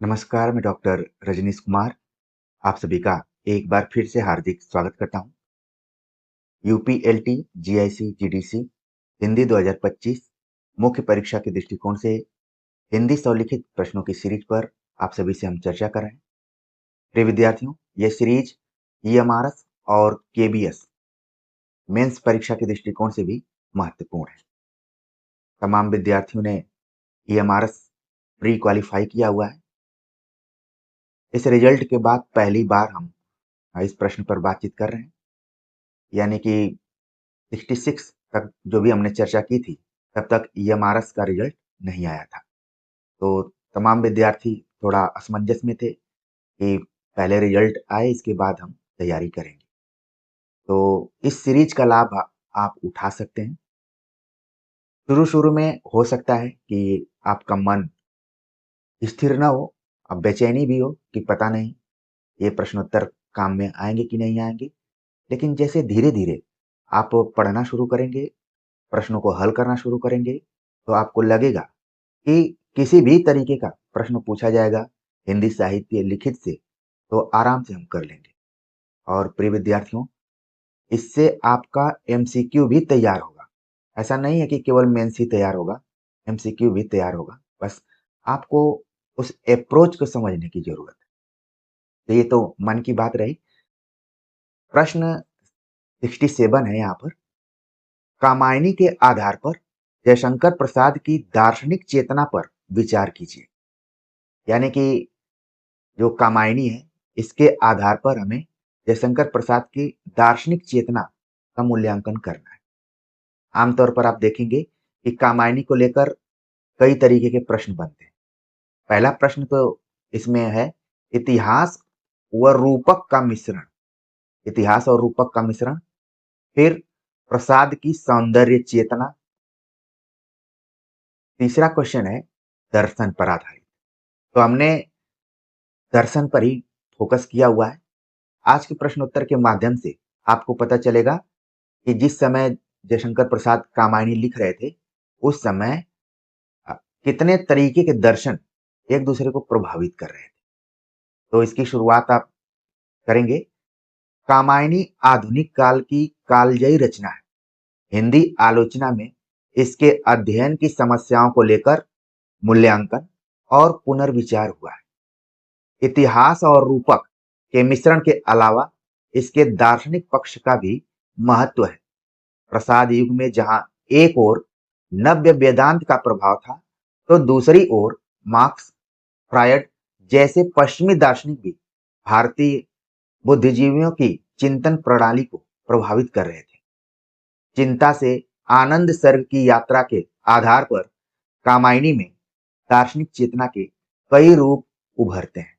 नमस्कार, मैं डॉक्टर रजनीश कुमार आप सभी का एक बार फिर से हार्दिक स्वागत करता हूं। यूपीएलटी जीआईसी जीडीसी हिंदी 2025 मुख्य परीक्षा के दृष्टिकोण से हिंदी स्वलिखित प्रश्नों की सीरीज पर आप सभी से हम चर्चा कर रहे हैं। प्रिय विद्यार्थियों, ये सीरीज ईएमआरएस और केबीएस मेंस परीक्षा के दृष्टिकोण से भी महत्वपूर्ण है। तमाम विद्यार्थियों ने ईएमआरएस प्री क्वालिफाई किया हुआ है। इस रिजल्ट के बाद पहली बार हम इस प्रश्न पर बातचीत कर रहे हैं, यानी कि 66 तक जो भी हमने चर्चा की थी, तब तक ईएमआरएस का रिजल्ट नहीं आया था। तो तमाम विद्यार्थी थोड़ा असमंजस में थे कि पहले रिजल्ट आए, इसके बाद हम तैयारी करेंगे। तो इस सीरीज का लाभ आप उठा सकते हैं। शुरू-शुरू में हो सकता है कि आपका मन स्थिर ना हो, अब बेचैनी भी हो कि पता नहीं ये प्रश्नोत्तर काम में आएँगे कि नहीं आएँगे। लेकिन जैसे धीरे-धीरे आप पढ़ना शुरू करेंगे, प्रश्नों को हल करना शुरू करेंगे, तो आपको लगेगा कि किसी भी तरीके का प्रश्न पूछा जाएगा हिंदी साहित्य लिखित से, तो आराम से हम कर लेंगे। और प्रिय विद्यार्थियों, इससे आपका एमसीक्यू भी तैयार होगा। ऐसा नहीं है कि केवल मेंस ही तैयार होगा, एमसीक्यू भी तैयार होगा। बस आपको उस अप्रोच को समझने की ज़रूरत है। तो ये तो मन की बात रही। प्रश्न 67 है यहाँ पर। कामायनी के आधार पर जयशंकर प्रसाद की दार्शनिक चेतना पर विचार कीजिए। यानी कि जो कामायनी है, इसके आधार पर हमें जयशंकर प्रसाद की दार्शनिक चेतना का मूल्यांकन करना है। आमतौर पर आप देखेंगे कि कामायनी को लेकर कई तरीके के प्रश्न बनते हैं। पहला प्रश्न तो इसमें है इतिहास व रूपक का मिश्रण। इतिहास और रूपक का मिश्रण। फिर प्रसाद की सौंदर्य चेतना। तीसरा क्वेश्चन है दर्शन पर आधारित। तो हमने दर्शन पर ही फोकस किया हुआ है। आज के प्रश्नोत्तर के माध्यम से आपको पता चलेगा कि जिस समय जयशंकर प्रसाद कामायनी लिख रहे थे, उस समय कितने तरीके के दर्शन एक दूसरे को प्रभावित कर रहे थे। तो इसकी शुरुआत आप करेंगे। कामायनी आधुनिक काल की कालजयी रचना है। हिंदी आलोचना में इसके अध्ययन की समस्याओं को लेकर मूल्यांकन और पुनर्विचार हुआ है। इतिहास और रूपक के मिश्रण के अलावा इसके दार्शनिक पक्ष का भी महत्व है। प्रसाद युग में जहां एक ओर नव्य वेदांत का प्रभाव था, तो दूसरी ओर मार्क्स, फ्रायड जैसे पश्चिमी दार्शनिक भी भारतीय बुद्धिजीवियों की चिंतन प्रणाली को प्रभावित कर रहे थे। चिंता से आनंद सर्ग की यात्रा के आधार पर कामायनी में दार्शनिक चेतना के कई रूप उभरते हैं।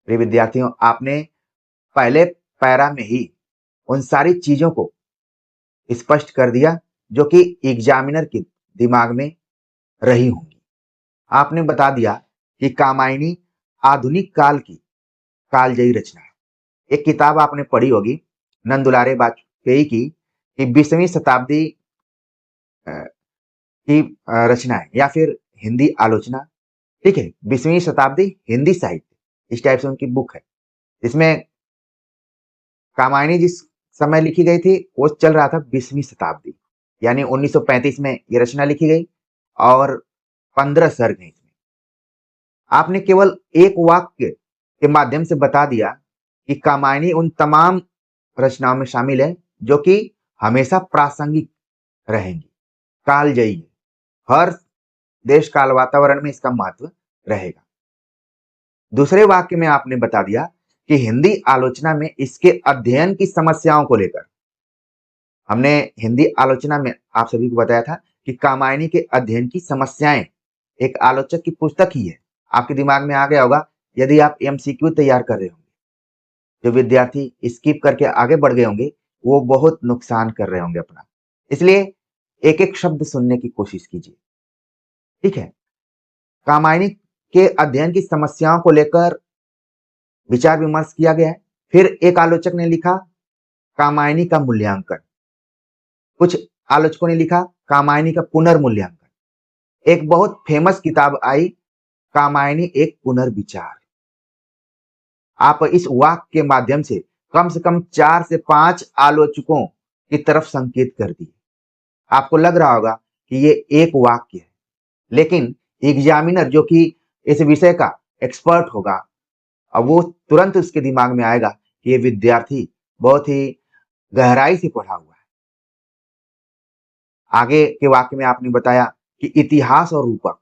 प्रिय विद्यार्थियों, आपने पहले पैरा में ही उन सारी चीजों को स्पष्ट कर दिया जो कि एग्जामिनर के दिमाग में रही होंगी। आपने बता दिया कि कामायनी आधुनिक काल की कालजयी रचना है। एक किताब आपने पढ़ी होगी नंदुलारे वाजपेयी की कि 20वीं शताब्दी की रचना है, या फिर हिंदी आलोचना। ठीक है, 20वीं शताब्दी हिंदी साहित्य, इस टाइप से उनकी बुक है। इसमें कामायनी जिस समय लिखी गई थी, वो चल रहा था 20वीं शताब्दी, यानी 1935 में ये रचना लिखी गई और 15 सर्ग हैं इसमें। आपने केवल एक वाक्य के माध्यम से बता दिया कि कामायनी उन तमाम रचनाओं में शामिल है जो कि हमेशा प्रासंगिक रहेंगी, कालजयी है। हर देश काल वातावरण में इसका महत्व रहेगा। दूसरे वाक्य में आपने बता दिया कि हिंदी आलोचना में इसके अध्ययन की समस्याओं को लेकर, हमने हिंदी आलोचना में आप सभी को बताया था कि कामायनी के अध्ययन की समस्याएं एक आलोचक की पुस्तक ही है। आपके दिमाग में आ गया होगा यदि आप एमसीक्यू तैयार कर रहे होंगे। जो विद्यार्थी स्किप करके आगे बढ़ गए होंगे, वो बहुत नुकसान कर रहे होंगे अपना। इसलिए एक एक शब्द सुनने की कोशिश कीजिए। ठीक है, कामायनी के अध्ययन की समस्याओं को लेकर विचार विमर्श किया गया है। फिर एक आलोचक ने लिखा कामायनी का मूल्यांकन। कुछ आलोचकों ने लिखा कामायनी का पुनर्मूल्यांकन। एक बहुत फेमस किताब आई कामायनी एक पुनर्विचार। आप इस वाक्य के माध्यम से कम 4 से 5 आलोचकों की तरफ संकेत कर दिए। आपको लग रहा होगा कि ये एक वाक्य है, लेकिन एग्जामिनर जो कि इस विषय का एक्सपर्ट होगा, अब वो तुरंत उसके दिमाग में आएगा कि ये विद्यार्थी बहुत ही गहराई से पढ़ा हुआ है। आगे के वाक्य में आपने बताया कि इतिहास और रूपक।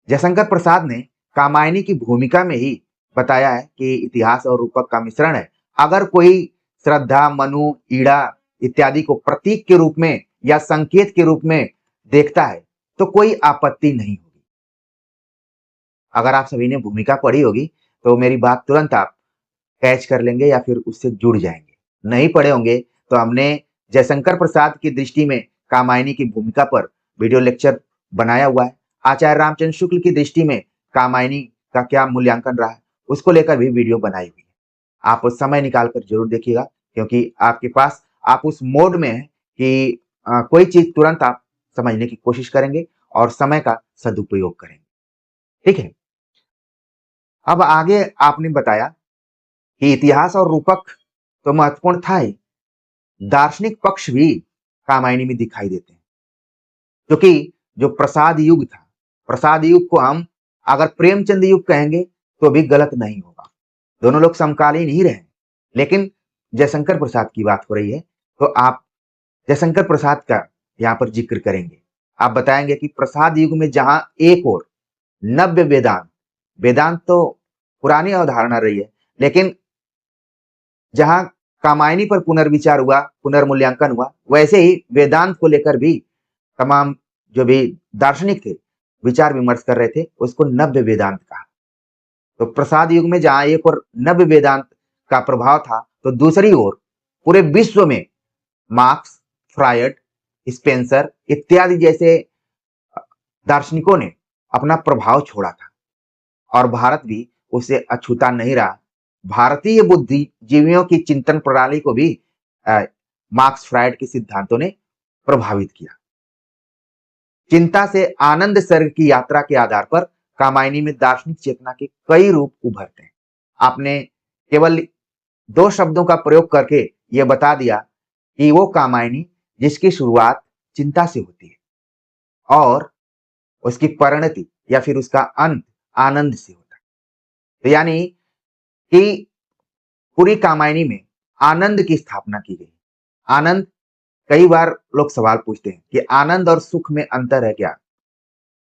जयशंकर प्रसाद ने कामायनी की भूमिका में ही बताया है कि इतिहास और रूपक का मिश्रण है। अगर कोई श्रद्धा, मनु, ईड़ा इत्यादि को प्रतीक के रूप में या संकेत के रूप में देखता है तो कोई आपत्ति नहीं होगी। अगर आप सभी ने भूमिका पढ़ी होगी तो मेरी बात तुरंत आप कैच कर लेंगे या फिर उससे जुड़ जाएंगे। नहीं पढ़े होंगे तो हमने जयशंकर प्रसाद की दृष्टि में कामायनी की भूमिका पर वीडियो लेक्चर बनाया हुआ है। आचार्य रामचंद्र शुक्ल की दृष्टि में कामायनी का क्या मूल्यांकन रहा है, उसको लेकर भी वीडियो बनाई हुई है। आप समय निकाल कर जरूर देखिएगा, क्योंकि आपके पास आप उस मोड में है कि कोई चीज तुरंत आप समझने की कोशिश करेंगे और समय का सदुपयोग करेंगे। ठीक है, अब आगे आपने बताया कि इतिहास और रूपक तो महत्वपूर्ण था ही, दार्शनिक पक्ष भी कामायनी में दिखाई देते हैं। क्योंकि जो प्रसाद युग था, प्रसाद युग को हम अगर प्रेमचंद युग कहेंगे तो भी गलत नहीं होगा। दोनों लोग समकालीन ही रहे, लेकिन जयशंकर प्रसाद की बात हो रही है तो आप जयशंकर प्रसाद का यहाँ पर जिक्र करेंगे। आप बताएंगे कि प्रसाद युग में जहां एक और नव्य वेदांत, वेदांत तो पुरानी अवधारणा रही है, लेकिन जहां कामायनी पर पुनर्विचार हुआ, पुनर्मूल्यांकन हुआ, वैसे ही वेदांत को लेकर भी तमाम जो भी दार्शनिक थे विचार विमर्श कर रहे थे, उसको नव्य वेदांत कहा। तो प्रसाद युग में जहां एक और नव्य वेदांत का प्रभाव था, तो दूसरी ओर पूरे विश्व में मार्क्स, फ्रायड, स्पेंसर इत्यादि जैसे दार्शनिकों ने अपना प्रभाव छोड़ा था और भारत भी उसे अछूता नहीं रहा। भारतीय बुद्धिजीवियों की चिंतन प्रणाली को भी मार्क्स, फ्रायड के सिद्धांतों ने प्रभावित किया। चिंता से आनंद सर्ग की यात्रा के आधार पर कामायनी में दार्शनिक चेतना के कई रूप उभरते हैं। आपने केवल 2 शब्दों का प्रयोग करके यह बता दिया कि वो कामायनी जिसकी शुरुआत चिंता से होती है और उसकी परिणति या फिर उसका अंत आनंद से होता है। तो यानी कि पूरी कामायनी में आनंद की स्थापना की गई। आनंद, कई बार लोग सवाल पूछते हैं कि आनंद और सुख में अंतर है क्या?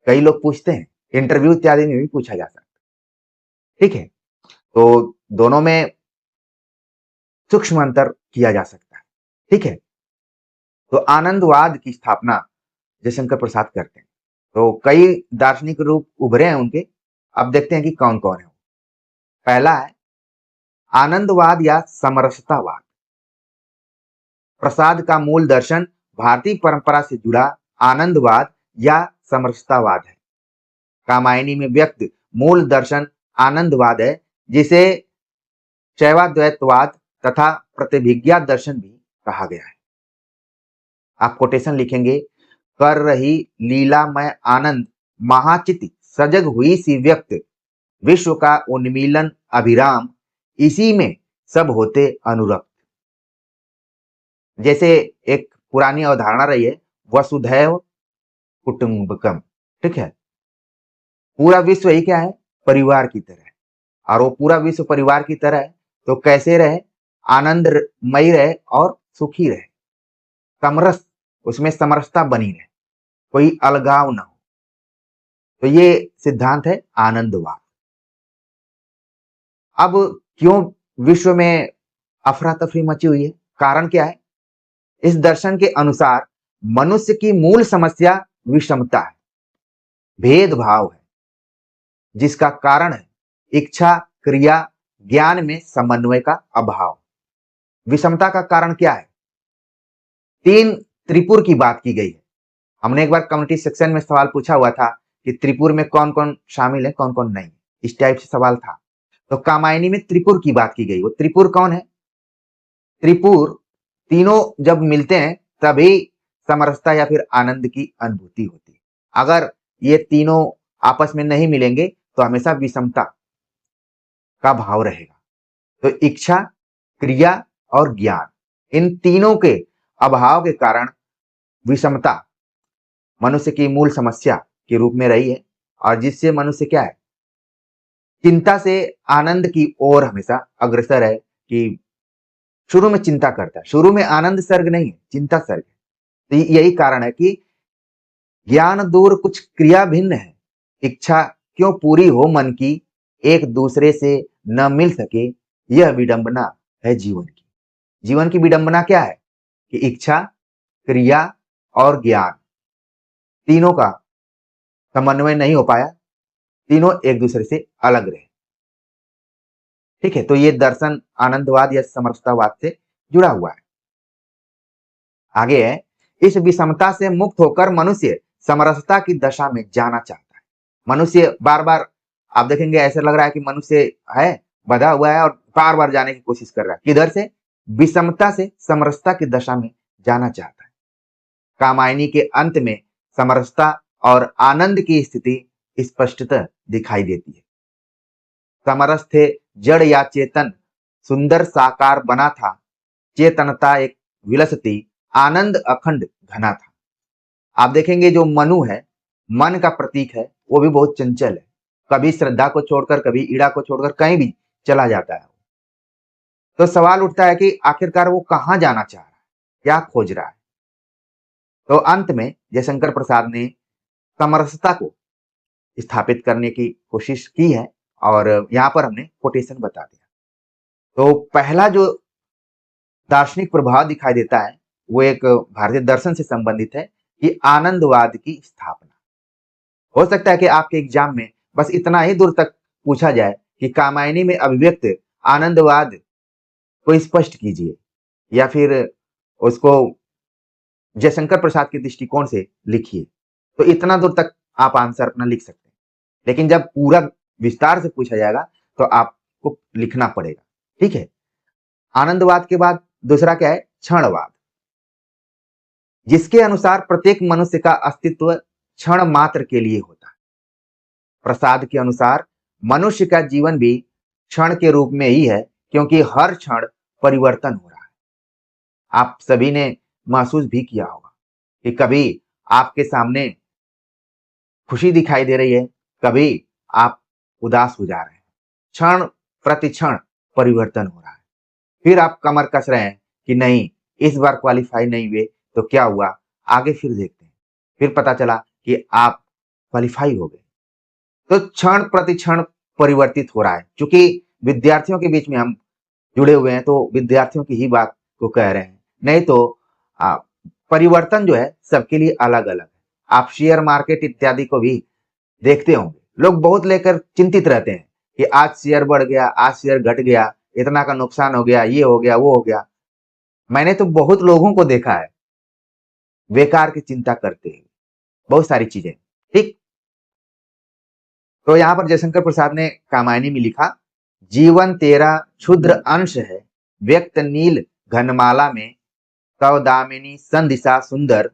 कई लोग पूछते हैं, इंटरव्यू इत्यादि में भी पूछा जा सकता है। ठीक है, तो दोनों में सूक्ष्म अंतर किया जा सकता है। ठीक है, तो आनंदवाद की स्थापना जयशंकर प्रसाद करते हैं। तो कई दार्शनिक रूप उभरे हैं उनके। अब देखते हैं कि कौन कौन है। पहला है आनंदवाद या समरसतावाद। प्रसाद का मूल दर्शन भारतीय परंपरा से जुड़ा आनंदवाद या समरसतावाद है। कामायनी में व्यक्त मूल दर्शन आनंदवाद है, जिसे शैवाद्वैतवाद तथा प्रतिभिज्ञा दर्शन भी कहा गया है। आप कोटेशन लिखेंगे, कर रही लीलामय आनंद महाचिति सजग हुई सी व्यक्त, विश्व का उन्मीलन अभिराम, इसी में सब होते अनुरक्त। जैसे एक पुरानी अवधारणा रही है वसुधैव कुटुंबकम। ठीक है, पूरा विश्व ही क्या है? परिवार की तरह है। और वो पूरा विश्व परिवार की तरह है तो कैसे रहे? आनंदमयी रहे और सुखी रहे, समरस, उसमें समरसता बनी रहे, कोई अलगाव ना हो। तो ये सिद्धांत है आनंदवाद। अब क्यों विश्व में अफरा तफरी मची हुई है? कारण क्या है? इस दर्शन के अनुसार मनुष्य की मूल समस्या विषमता है, भेदभाव है, जिसका कारण है इच्छा, क्रिया, ज्ञान में समन्वय का अभाव। विषमता का कारण क्या है? 3 त्रिपुर की बात की गई है। हमने एक बार कम्युनिटी सेक्शन में सवाल पूछा हुआ था कि त्रिपुर में कौन कौन शामिल है, कौन कौन नहीं, इस टाइप से सवाल था। तो कामायनी में त्रिपुर की बात की गई। वो त्रिपुर कौन है? त्रिपुर तीनों जब मिलते हैं तभी समरसता या फिर आनंद की अनुभूति होती है। अगर ये तीनों आपस में नहीं मिलेंगे तो हमेशा विषमता का भाव रहेगा। तो इच्छा, क्रिया और ज्ञान, इन तीनों के अभाव के कारण विषमता मनुष्य की मूल समस्या के रूप में रही है, और जिससे मनुष्य क्या है, चिंता से आनंद की ओर हमेशा अग्रसर है। कि शुरू में चिंता करता है, शुरू में आनंद सर्ग नहीं है, चिंता सर्ग है। तो यही कारण है कि ज्ञान दूर कुछ क्रिया भिन्न है, इच्छा क्यों पूरी हो मन की, एक दूसरे से न मिल सके, यह विडंबना है जीवन की। जीवन की विडंबना क्या है कि इच्छा, क्रिया और ज्ञान तीनों का समन्वय नहीं हो पाया, तीनों एक दूसरे से अलग रहे। ठीक है, तो ये दर्शन आनंदवाद या समरसतावाद से जुड़ा हुआ है। आगे है, इस विषमता से मुक्त होकर मनुष्य समरसता की दशा में जाना चाहता है। मनुष्य बार बार, आप देखेंगे ऐसा लग रहा है कि मनुष्य है बंधा हुआ है और बार बार जाने की कोशिश कर रहा है। किधर से? विषमता से समरसता की दशा में जाना चाहता है। कामायनी के अंत में समरसता और आनंद की स्थिति स्पष्टतः दिखाई देती है। समरस थे जड़ या चेतन, सुंदर साकार बना था, चेतनता एक विलसती, आनंद अखंड घना था। आप देखेंगे जो मनु है, मन का प्रतीक है, वो भी बहुत चंचल है। कभी श्रद्धा को छोड़कर, कभी ईड़ा को छोड़कर कहीं भी चला जाता है। तो सवाल उठता है कि आखिरकार वो कहाँ जाना चाह रहा है, क्या खोज रहा है? तो अंत में जयशंकर प्रसाद ने समरसता को स्थापित करने की कोशिश की है, और यहाँ पर हमने कोटेशन बता दिया। तो पहला जो दार्शनिक प्रभाव दिखाई देता है वो एक भारतीय दर्शन से संबंधित है कि आनंदवाद की स्थापना। हो सकता है कि आपके एग्जाम में बस इतना ही दूर तक पूछा जाए कि कामायनी में अभिव्यक्त आनंदवाद को स्पष्ट कीजिए, या फिर उसको जयशंकर प्रसाद के दृष्टिकोण से लिखिए। तो इतना दूर तक आप आंसर अपना लिख सकते हैं, लेकिन जब पूरा विस्तार से पूछा जाएगा तो आपको लिखना पड़ेगा। ठीक है, आनंदवाद के बाद दूसरा क्या है? क्षणवाद, जिसके अनुसार प्रत्येक मनुष्य का अस्तित्व क्षण मात्र के लिए होता है। प्रसाद के अनुसार मनुष्य का जीवन भी क्षण के रूप में ही है, क्योंकि हर क्षण परिवर्तन हो रहा है। आप सभी ने महसूस भी किया होगा कि कभी आपके सामने खुशी दिखाई दे रही है, कभी आप उदास हो जा रहे हैं। क्षण प्रति क्षण परिवर्तन हो रहा है। फिर आप कमर कस रहे हैं कि नहीं, इस बार क्वालिफाई नहीं हुए तो क्या हुआ, आगे फिर देखते हैं। फिर पता चला कि आप क्वालिफाई हो गए। तो क्षण प्रति क्षण परिवर्तित हो रहा है। क्योंकि विद्यार्थियों के बीच में हम जुड़े हुए हैं, तो विद्यार्थियों की ही बात को कह रहे हैं, नहीं तो परिवर्तन जो है सबके लिए अलग अलग है। आप शेयर मार्केट इत्यादि को भी देखते होंगे, लोग बहुत लेकर चिंतित रहते हैं कि आज शेयर बढ़ गया, आज शेयर घट गया, इतना का नुकसान हो गया, ये हो गया, वो हो गया। मैंने तो बहुत लोगों को देखा है बेकार की चिंता करते हैं, बहुत सारी चीजें। ठीक, तो यहां पर जयशंकर प्रसाद ने कामायनी में लिखा, जीवन तेरा क्षुद्र अंश है, व्यक्त नील घनमाला में, तव दामिनी संदिशा सुंदर,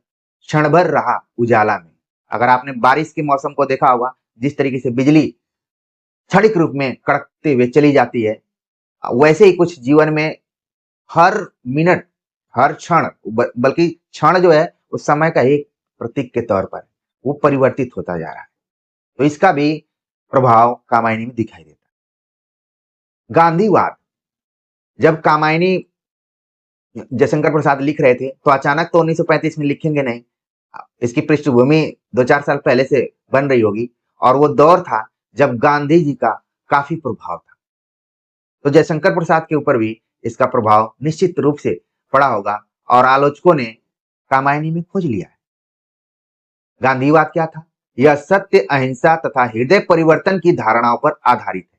क्षण भर रहा उजाला में। अगर आपने बारिश के मौसम को देखा होगा, जिस तरीके से बिजली क्षणिक रूप में कड़कते हुए चली जाती है, वैसे ही कुछ जीवन में हर मिनट, हर क्षण, बल्कि क्षण जो है उस समय का एक प्रतीक के तौर पर वो परिवर्तित होता जा रहा है। तो इसका भी प्रभाव कामायनी में दिखाई देता है। गांधीवाद, जब कामायनी जयशंकर प्रसाद लिख रहे थे तो अचानक तो 1935 में लिखेंगे नहीं, इसकी पृष्ठभूमि 2-4 साल पहले से बन रही होगी, और वो दौर था जब गांधी जी का काफी प्रभाव था। तो जयशंकर प्रसाद के ऊपर भी इसका प्रभाव निश्चित रूप से पड़ा होगा, और आलोचकों ने कामायनी में खोज लिया है। गांधीवाद क्या था? यह सत्य, अहिंसा तथा हृदय परिवर्तन की धारणाओं पर आधारित है।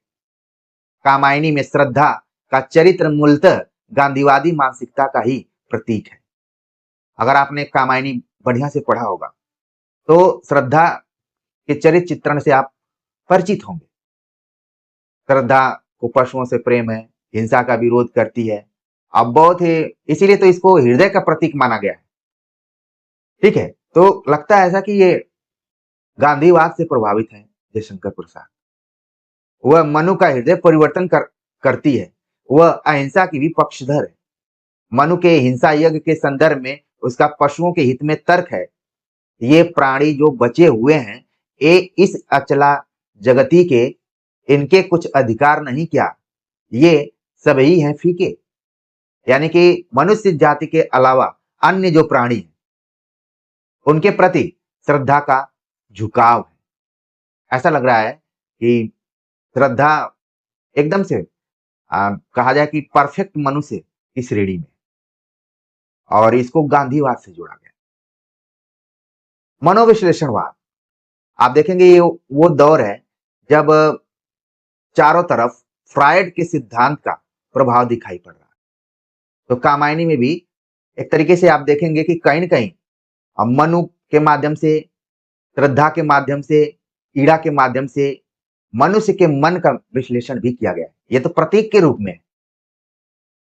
कामायनी में श्रद्धा का चरित्र मूलतः गांधीवादी मानसिकता का ही प्रतीक है। अगर आपने कामायनी बढ़िया से पढ़ा होगा तो श्रद्धा के चरित्र चित्रण से आप परिचित होंगे। श्रद्धा को पशुओं से प्रेम है, हिंसा का विरोध करती है। अब बहुत ही, इसीलिए तो इसको हृदय का प्रतीक माना गया है। ठीक है, तो लगता है ऐसा कि ये गांधीवाद से प्रभावित है, जयशंकर प्रसाद। वह मनु का हृदय परिवर्तन करती है। वह अहिंसा की भी पक्षधर है। मनु के हिंसा यज्ञ के संदर्भ में उसका पशुओं के हित में तर्क है। ये प्राणी जो बचे हुए हैं, ये इस अचला जगती के, इनके कुछ अधिकार नहीं क्या? ये सब ही हैं फीके। यानी कि मनुष्य जाति के अलावा अन्य जो प्राणी हैं, उनके प्रति श्रद्धा का झुकाव है। ऐसा लग रहा है कि श्रद्धा एकदम से कहा जाए कि परफेक्ट मनुष्य की श्रेणी में, और इसको गांधीवाद से जोड़ा गया। मनोविश्लेषणवाद, आप देखेंगे ये वो दौर है जब चारों तरफ फ्रायड के सिद्धांत का प्रभाव दिखाई पड़ रहा है। तो कामायनी में भी एक तरीके से आप देखेंगे कि कहीं न कहीं मनु के माध्यम से, श्रद्धा के माध्यम से, ईड़ा के माध्यम से मनुष्य के मन का विश्लेषण भी किया गया। ये तो प्रतीक के रूप में है।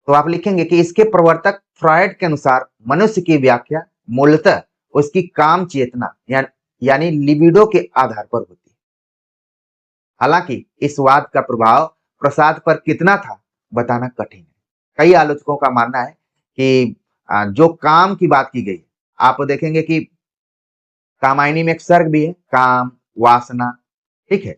तो आप लिखेंगे कि इसके प्रवर्तक फ्रायड के अनुसार मनुष्य की व्याख्या मूलतः उसकी काम चेतना यानी लिबिडो के आधार पर होती है। हालांकि इस वाद का प्रभाव प्रसाद पर कितना था बताना कठिन है। कई आलोचकों का मानना है कि जो काम की बात की गई, आप देखेंगे कि कामायनी में एक सर्ग भी है, काम, वासना, ठीक है।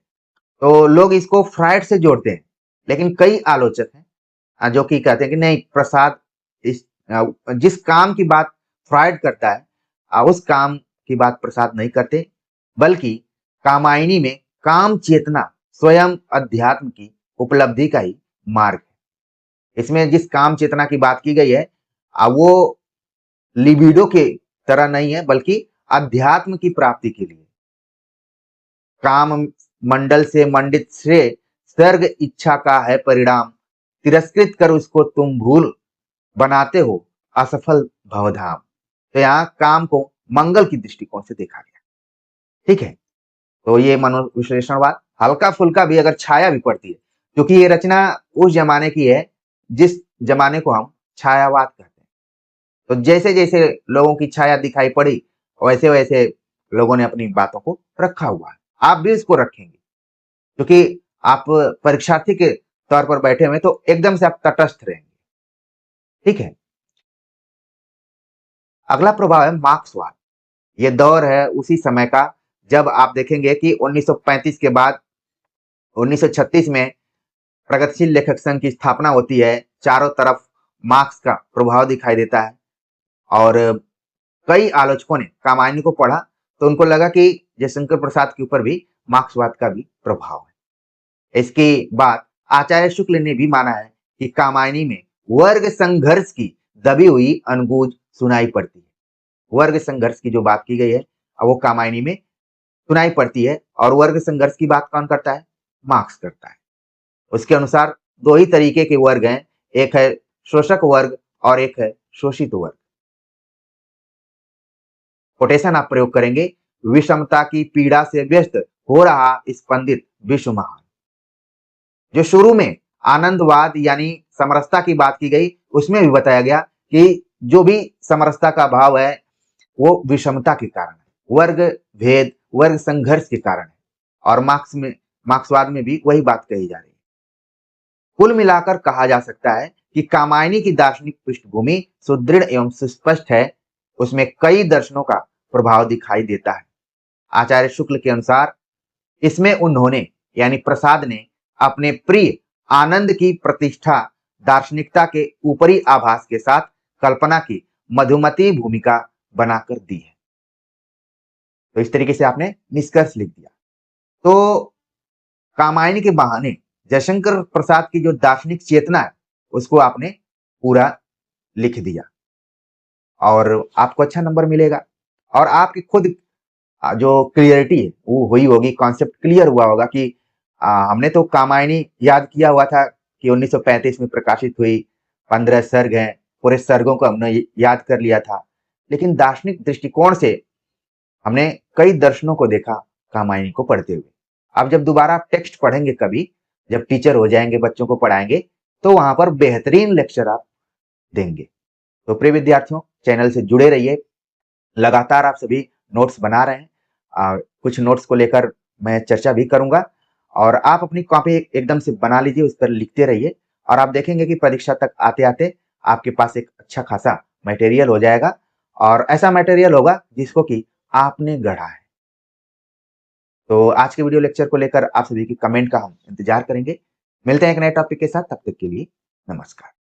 तो लोग इसको फ्रायड से जोड़ते हैं, लेकिन कई आलोचक हैं जो कि कहते हैं कि नहीं, प्रसाद जिस काम की बात फ्रायड करता है उस काम की बात प्रसाद नहीं करते, बल्कि कामायनी में काम चेतना स्वयं अध्यात्म की उपलब्धि का ही मार्ग है। इसमें जिस काम चेतना की बात की गई है वो लिबिडो के तरह नहीं है, बल्कि अध्यात्म की प्राप्ति के लिए। काम मंडल से मंडित श्रेय सर्ग इच्छा का है परिणाम, तिरस्कृत कर उसको तुम भूल बनाते हो असफल भवधाम। तो यहाँ काम को मंगल की दृष्टिकोण से देखा गया, ठीक है। तो ये मनोविश्लेषणवाद हल्का फुल्का भी अगर छाया भी पड़ती है, क्योंकि ये रचना उस जमाने की है जिस जमाने को हम छायावाद कहते हैं। तो जैसे जैसे लोगों की छाया दिखाई पड़ी, वैसे वैसे लोगों ने अपनी बातों को रखा हुआ है। आप भी इसको रखेंगे, क्योंकि आप परीक्षार्थी के तौर पर बैठे हुए, तो एकदम से आप तटस्थ रहेंगे, ठीक है। अगला प्रभाव है मार्क्सवाद। ये दौर है उसी समय का जब आप देखेंगे कि 1935 के बाद 1936 में प्रगतिशील लेखक संघ की स्थापना होती है। चारों तरफ मार्क्स का प्रभाव दिखाई देता है, और कई आलोचकों ने कामायनी को पढ़ा तो उनको लगा कि जयशंकर प्रसाद के ऊपर भी मार्क्सवाद का भी प्रभाव है। इसके बाद आचार्य शुक्ल ने भी माना है कि कामायनी में वर्ग संघर्ष की दबी हुई अनगूंज सुनाई पड़ती है। वर्ग संघर्ष की जो बात की गई है वो कामायनी में सुनाई पड़ती है, और वर्ग संघर्ष की बात कौन करता है? मार्क्स करता है। उसके अनुसार दो ही तरीके के वर्ग हैं, एक है शोषक वर्ग और एक है शोषित वर्ग। कोटेशन आप प्रयोग करेंगे, विषमता की पीड़ा से व्यस्त हो रहा स्पंदित विश्व महान। जो शुरू में आनंदवाद यानी समरसता की बात की गई, उसमें भी बताया गया कि जो भी समरसता का भाव है वो विषमता के कारण है, वर्ग भेद, वर्ग संघर्ष के कारण है। और मार्क्सवाद में भी वही बात कही जा रही है। कुल मिलाकर कहा जा सकता है कि कामायनी की दार्शनिक पृष्ठभूमि सुदृढ़ एवं सुस्पष्ट है। उसमें कई दर्शनों का प्रभाव दिखाई देता है। आचार्य शुक्ल के अनुसार इसमें उन्होंने यानी प्रसाद ने अपने प्रिय आनंद की प्रतिष्ठा दार्शनिकता के ऊपरी आभास के साथ कल्पना की मधुमती भूमिका बनाकर दी है। तो इस तरीके से आपने निष्कर्ष लिख दिया। तो कामायनी के बहाने जयशंकर प्रसाद की जो दार्शनिक चेतना है उसको आपने पूरा लिख दिया, और आपको अच्छा नंबर मिलेगा। और आपकी खुद जो क्लियरिटी है वो हुई होगी, कॉन्सेप्ट क्लियर हुआ होगा कि हमने तो कामायनी याद किया हुआ था कि 1935 में प्रकाशित हुई, 15 सर्ग हैं, पूरे सर्गों को हमने याद कर लिया था। लेकिन दार्शनिक दृष्टिकोण से हमने कई दर्शनों को देखा कामायनी को पढ़ते हुए। अब जब दोबारा आप टेक्स्ट पढ़ेंगे कभी, जब टीचर हो जाएंगे, बच्चों को पढ़ाएंगे, तो वहां पर बेहतरीन लेक्चर आप देंगे। तो प्रिय विद्यार्थियों, चैनल से जुड़े रहिए। लगातार आप सभी नोट्स बना रहे हैं। कुछ नोट्स को लेकर मैं चर्चा भी करूँगा और आप अपनी कॉपी एकदम से बना लीजिए, उस पर लिखते रहिए और आप देखेंगे कि परीक्षा तक आते-आते आपके पास एक अच्छा खासा मटेरियल हो जाएगा और ऐसा मटेरियल होगा जिसको कि आपने गढ़ा है। तो आज के वीडियो लेक्चर को लेकर आप सभी की कमेंट का हम इंतज़ार करेंगे। मिलते हैं एक नए टॉपिक के साथ, तब तक के लिए नमस्कार।